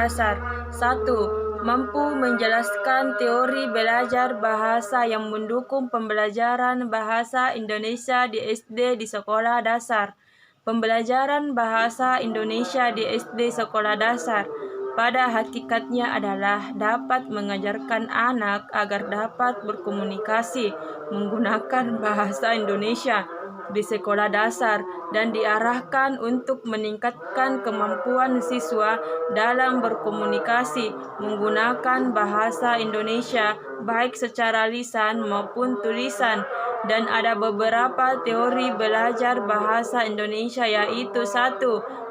dasar. 1. Mampu menjelaskan teori belajar bahasa yang mendukung pembelajaran bahasa Indonesia di SD di sekolah dasar. Pembelajaran bahasa Indonesia di SD sekolah dasar pada hakikatnya adalah dapat mengajarkan anak agar dapat berkomunikasi menggunakan bahasa Indonesia di sekolah dasar dan diarahkan untuk meningkatkan kemampuan siswa dalam berkomunikasi menggunakan bahasa Indonesia baik secara lisan maupun tulisan. Dan ada beberapa teori belajar bahasa Indonesia, yaitu 1.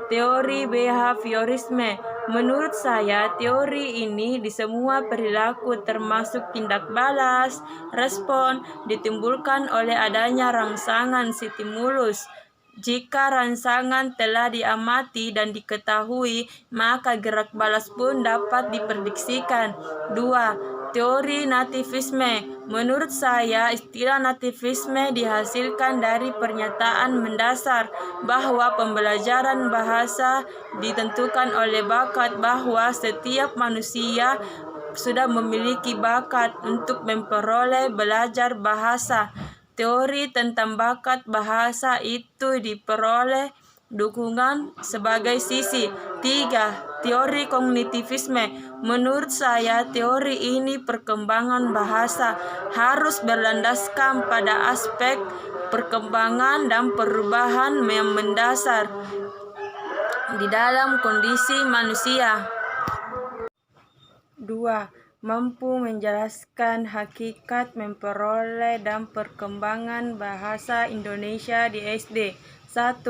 Teori behaviorisme. Menurut saya, teori ini di semua perilaku termasuk tindak balas, respon, ditimbulkan oleh adanya rangsangan stimulus. Jika rangsangan telah diamati dan diketahui, maka gerak balas pun dapat diprediksikan. 2. Teori nativisme. Menurut saya, istilah nativisme dihasilkan dari pernyataan mendasar bahwa pembelajaran bahasa ditentukan oleh bakat, bahwa setiap manusia sudah memiliki bakat untuk memperoleh belajar bahasa. Teori tentang bakat bahasa itu diperoleh dukungan sebagai sisi. 3. Teori kognitivisme. Menurut saya, teori ini perkembangan bahasa harus berlandaskan pada aspek perkembangan dan perubahan yang mendasar di dalam kondisi manusia. 2. Mampu menjelaskan hakikat memperoleh dan perkembangan bahasa Indonesia di SD. 1.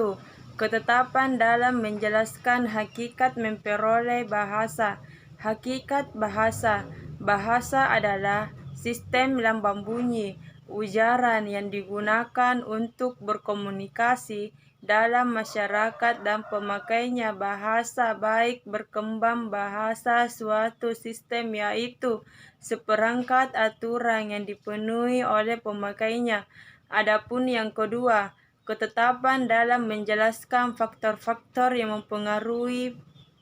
Ketetapan dalam menjelaskan hakikat memperoleh bahasa. Hakikat bahasa. Bahasa adalah sistem lambang bunyi, ujaran yang digunakan untuk berkomunikasi dalam masyarakat dan pemakainya. Bahasa baik berkembang bahasa suatu sistem, yaitu seperangkat aturan yang dipenuhi oleh pemakainya. Adapun yang kedua, ketetapan dalam menjelaskan faktor-faktor yang mempengaruhi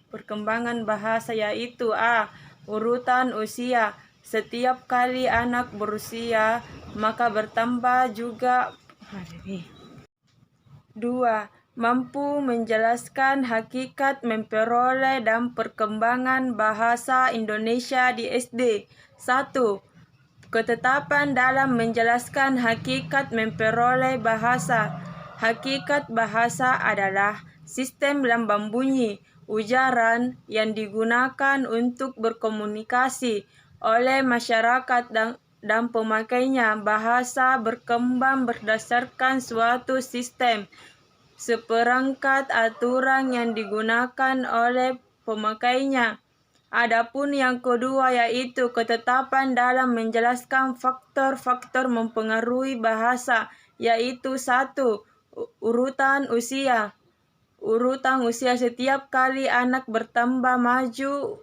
perkembangan bahasa, yaitu a. Urutan usia. Setiap kali anak berusia, maka bertambah juga 2. Mampu menjelaskan hakikat memperoleh dan perkembangan bahasa Indonesia di SD. 1. Ketetapan dalam menjelaskan hakikat memperoleh bahasa. Hakikat bahasa adalah sistem lambang bunyi, ujaran yang digunakan untuk berkomunikasi oleh masyarakat dan pemakainya. Bahasa berkembang berdasarkan suatu sistem, seperangkat aturan yang digunakan oleh pemakainya. Adapun yang kedua, yaitu ketetapan dalam menjelaskan faktor-faktor mempengaruhi bahasa, yaitu 1. Urutan usia. Urutan usia. Setiap kali anak bertambah maju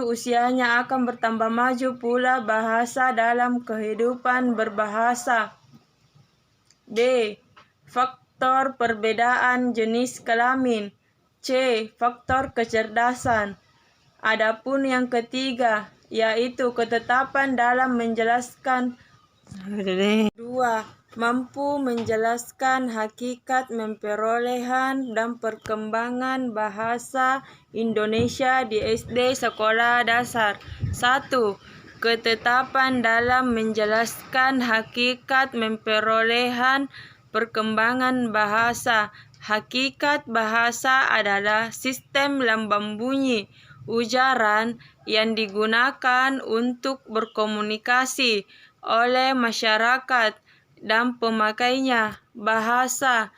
usianya, akan bertambah maju pula bahasa dalam kehidupan berbahasa. B. Faktor perbedaan jenis kelamin. C. Faktor kecerdasan. Adapun yang ketiga, yaitu ketetapan dalam menjelaskan 2. Mampu menjelaskan hakikat memperolehan dan perkembangan bahasa Indonesia di SD sekolah dasar. 1. Ketetapan dalam menjelaskan hakikat memperolehan perkembangan bahasa. Hakikat bahasa adalah sistem lambang bunyi, ujaran yang digunakan untuk berkomunikasi oleh masyarakat dan pemakainya. Bahasa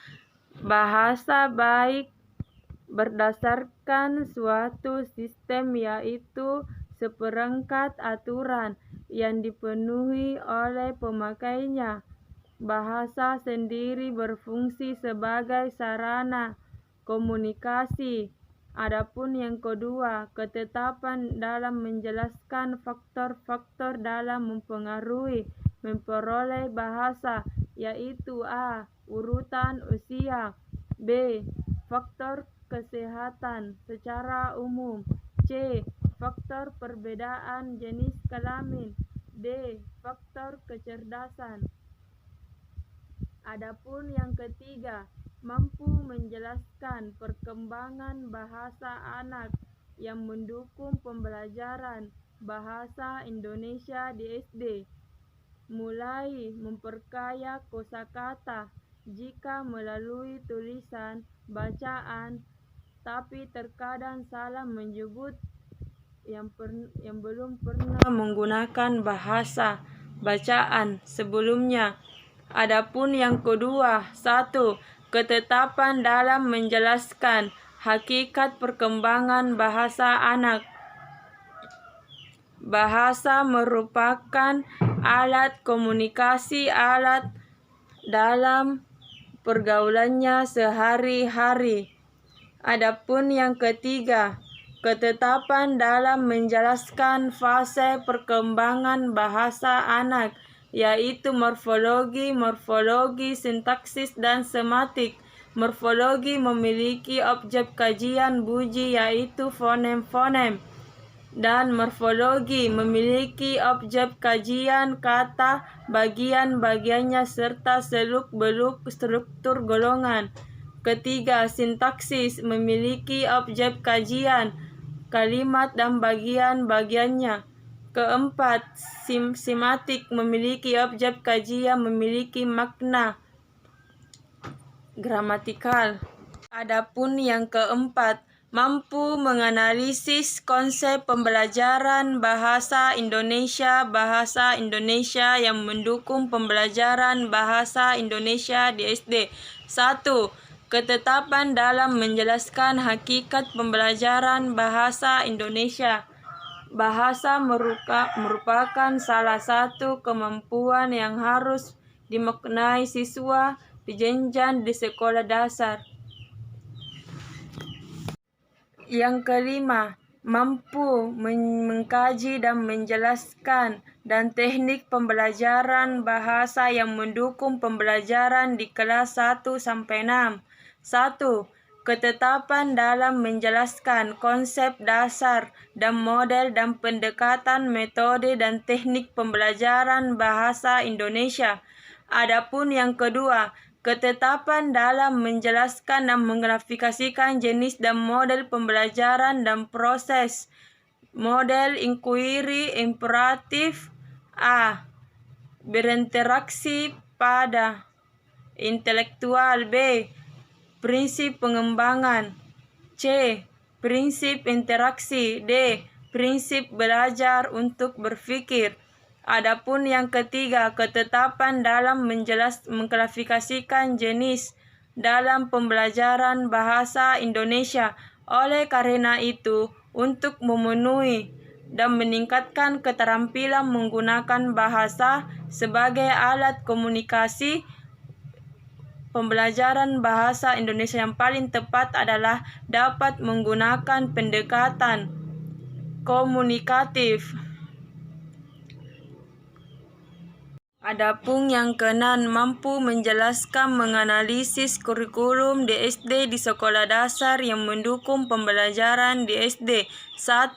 baik berdasarkan suatu sistem, yaitu seperangkat aturan yang dipenuhi oleh pemakainya. Bahasa sendiri berfungsi sebagai sarana komunikasi. Adapun yang kedua, ketetapan dalam menjelaskan faktor-faktor dalam mempengaruhi memperoleh bahasa, yaitu a. Urutan usia. B. Faktor kesehatan secara umum. C. Faktor perbedaan jenis kelamin. D. Faktor kecerdasan. Adapun yang ketiga, mampu menjelaskan perkembangan bahasa anak yang mendukung pembelajaran bahasa Indonesia di SD, mulai memperkaya kosakata jika melalui tulisan bacaan, tapi terkadang salah menyebut yang belum pernah menggunakan bahasa bacaan sebelumnya. Adapun yang kedua, 1. Ketetapan dalam menjelaskan hakikat perkembangan bahasa anak. Bahasa merupakan alat komunikasi dalam pergaulannya sehari-hari. Adapun yang ketiga, ketetapan dalam menjelaskan fase perkembangan bahasa anak, yaitu morfologi, sintaksis, dan sematik. Morfologi memiliki objek kajian buji, yaitu fonem-fonem, dan morfologi memiliki objek kajian kata, bagian-bagiannya, serta seluk-beluk struktur golongan. Ketiga, sintaksis memiliki objek kajian kalimat dan bagian-bagiannya. Keempat, sematik memiliki objek kajian memiliki makna gramatikal. Adapun yang keempat, mampu menganalisis konsep pembelajaran bahasa Indonesia yang mendukung pembelajaran bahasa Indonesia di SD. 1. Ketetapan dalam menjelaskan hakikat pembelajaran bahasa Indonesia. Bahasa merupakan salah satu kemampuan yang harus dimaknai siswa di jenjang di sekolah dasar. Yang kelima, mampu mengkaji dan menjelaskan dan teknik pembelajaran bahasa yang mendukung pembelajaran di kelas 1-6. 1. Ketetapan dalam menjelaskan konsep dasar dan model dan pendekatan metode dan teknik pembelajaran bahasa Indonesia. Adapun yang kedua, ketetapan dalam menjelaskan dan mengklasifikasikan jenis dan model pembelajaran dan proses. Model inquiry imperatif. A. Berinteraksi pada intelektual. B. Prinsip pengembangan. C. Prinsip interaksi. D. Prinsip belajar untuk berpikir. Adapun yang ketiga, ketetapan dalam mengklasifikasikan jenis dalam pembelajaran bahasa Indonesia. Oleh karena itu, untuk memenuhi dan meningkatkan keterampilan menggunakan bahasa sebagai alat komunikasi, pembelajaran bahasa Indonesia yang paling tepat adalah dapat menggunakan pendekatan komunikatif. Adapun yang keenam, mampu menjelaskan menganalisis kurikulum di SD di sekolah dasar yang mendukung pembelajaran di SD. 1.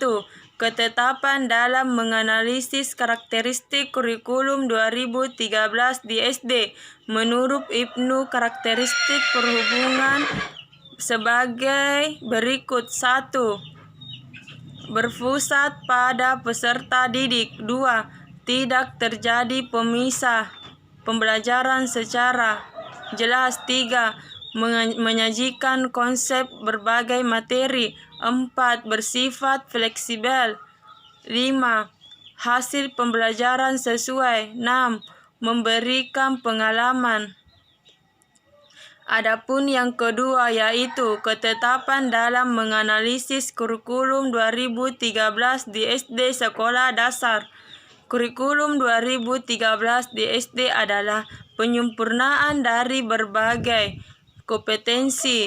Ketetapan dalam menganalisis karakteristik kurikulum 2013 di SD. Menurut Ibnu, karakteristik perhubungan sebagai berikut. 1. Berpusat pada peserta didik. 2. Tidak terjadi pemisah pembelajaran secara jelas. 3. Menyajikan konsep berbagai materi. 4. Bersifat fleksibel. 5. Hasil pembelajaran sesuai. 6. Memberikan pengalaman. Adapun yang kedua, yaitu ketetapan dalam menganalisis kurikulum 2013 di SD sekolah dasar. Kurikulum 2013 di SD adalah penyempurnaan dari berbagai kompetensi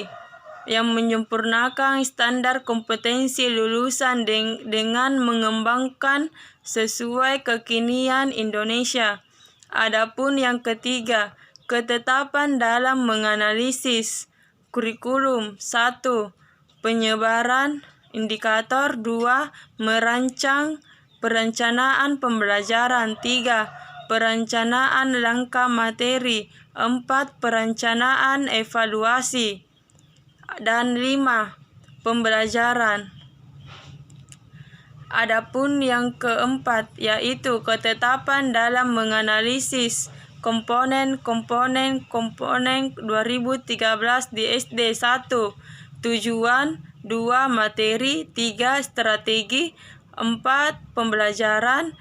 yang menyempurnakan standar kompetensi lulusan dengan mengembangkan sesuai kekinian Indonesia. Adapun yang ketiga, ketetapan dalam menganalisis kurikulum. 1. penyebaran indikator. 2. Merancang perencanaan pembelajaran. 3. Perencanaan langkah materi. 4. Perencanaan evaluasi. Dan 5. Pembelajaran. Adapun yang keempat yaitu ketetapan dalam menganalisis komponen 2013 di SD. 1. Tujuan. 2. Materi. 3. Strategi. 4. Pembelajaran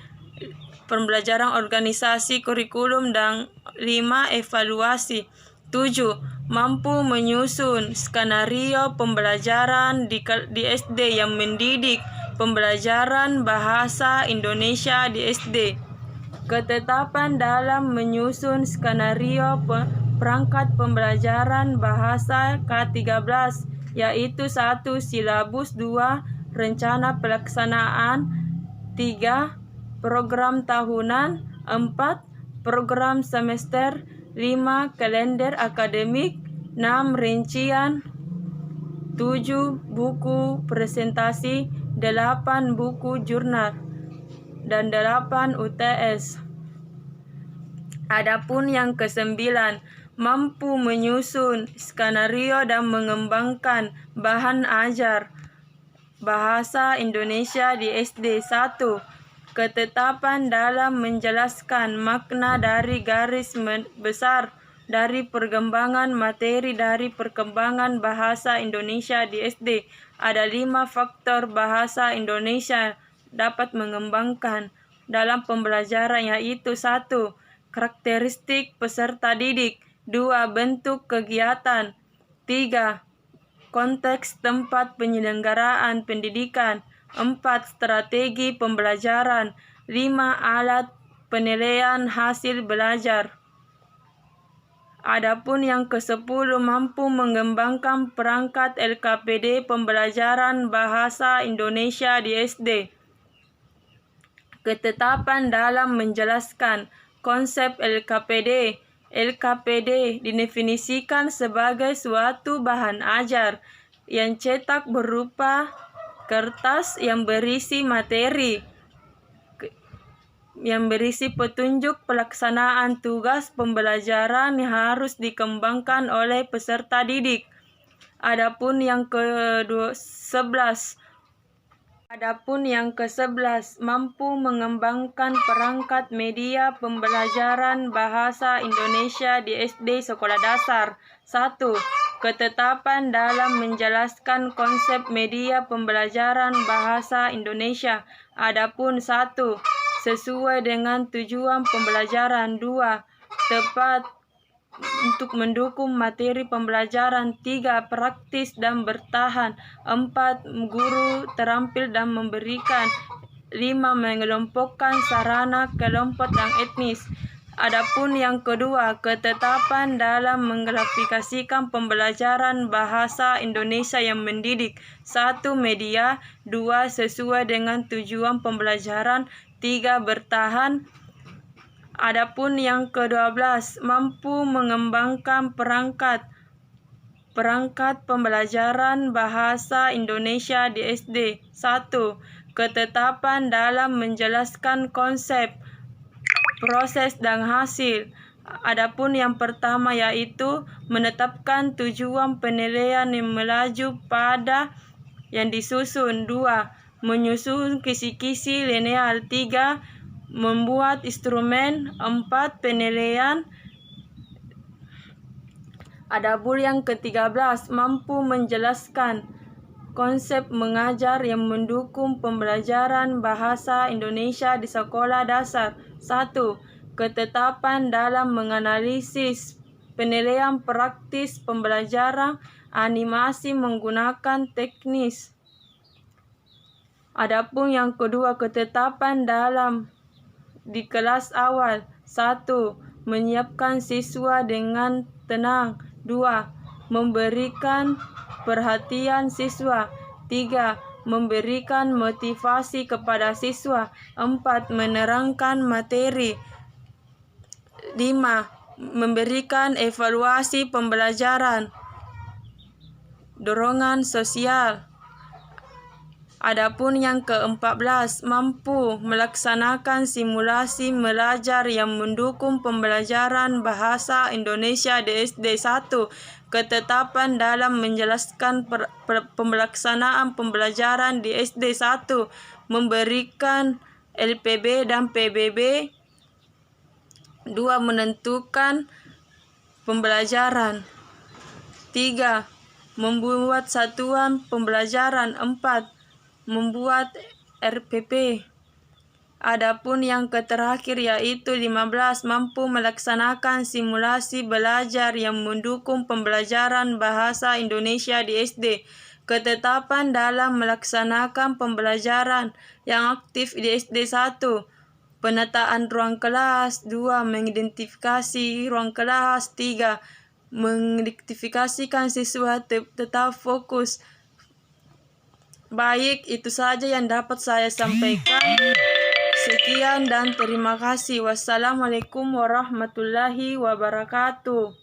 organisasi kurikulum, dan 5. Evaluasi. 7. Mampu menyusun skenario pembelajaran di SD yang mendidik pembelajaran bahasa Indonesia di SD. Ketetapan dalam menyusun skenario perangkat pembelajaran bahasa K13 yaitu 1. Silabus. 2. Rencana pelaksanaan. 3. Program tahunan. 4. Program semester. 5. Kalender akademik. 6. Rincian. 7. Buku presentasi. 8. Buku jurnal. Dan 8. UTS. Adapun yang kesembilan, mampu menyusun skenario dan mengembangkan bahan ajar bahasa Indonesia di SD. 1. Ketetapan dalam menjelaskan makna dari garis besar dari perkembangan materi dari perkembangan bahasa Indonesia di SD. Ada 5 faktor bahasa Indonesia dapat mengembangkan dalam pembelajaran yaitu 1. Karakteristik peserta didik. 2. Bentuk kegiatan. 3. Konteks tempat penyelenggaraan pendidikan. 4. Strategi pembelajaran. 5. Alat penilaian hasil belajar. Adapun yang ke-10, mampu mengembangkan perangkat LKPD pembelajaran bahasa Indonesia di SD. Ketetapan dalam menjelaskan konsep LKPD. LKPD didefinisikan sebagai suatu bahan ajar yang cetak berupa kertas yang berisi materi, yang berisi petunjuk pelaksanaan tugas pembelajaran yang harus dikembangkan oleh peserta didik. Adapun yang ke-11, mampu mengembangkan perangkat media pembelajaran bahasa Indonesia di SD sekolah dasar. 1. Ketetapan dalam menjelaskan konsep media pembelajaran bahasa Indonesia. Adapun 1. Sesuai dengan tujuan pembelajaran. 2. Tepat untuk mendukung materi pembelajaran. 3. Praktis dan bertahan. 4. Guru terampil dan memberikan. 5. Mengelompokkan sarana kelompok dan etnis. Adapun yang kedua, ketetapan dalam mengklasifikasikan pembelajaran bahasa Indonesia yang mendidik. 1. Media. 2. Sesuai dengan tujuan pembelajaran. 3. Bertahan. Adapun yang ke-12, mampu mengembangkan perangkat pembelajaran bahasa Indonesia di SD. 1. Ketetapan dalam menjelaskan konsep, proses, dan hasil. Adapun yang pertama yaitu menetapkan tujuan penilaian yang melaju pada yang disusun. 2. Menyusun kisi-kisi lineal. 3. Membuat instrumen. 4. Penilaian. Adapun yang ke-13, mampu menjelaskan konsep mengajar yang mendukung pembelajaran bahasa Indonesia di sekolah dasar. 1. Ketetapan dalam menganalisis penilaian praktis pembelajaran animasi menggunakan teknis. Adapun yang kedua, ketetapan dalam di kelas awal. 1. Menyiapkan siswa dengan tenang. 2. Memberikan perhatian siswa. 3. Memberikan motivasi kepada siswa. 4. Menerangkan materi. 5. Memberikan evaluasi pembelajaran. dorongan sosial. Adapun yang ke-14, mampu melaksanakan simulasi belajar yang mendukung pembelajaran bahasa Indonesia di SD 1. Ketetapan dalam menjelaskan pelaksanaan pembelajaran di SD 1, memberikan LPB dan PBB. 2. Menentukan pembelajaran. 3. Membuat satuan pembelajaran. 4. Membuat RPP. Adapun yang terakhir yaitu 15, mampu melaksanakan simulasi belajar yang mendukung pembelajaran bahasa Indonesia di SD. Ketetapan dalam melaksanakan pembelajaran yang aktif di SD 1. Penataan ruang kelas. 2. Mengidentifikasi ruang kelas. 3. Mengidentifikasikan siswa tetap fokus. Baik, itu saja yang dapat saya sampaikan. Sekian dan terima kasih. Wassalamualaikum warahmatullahi wabarakatuh.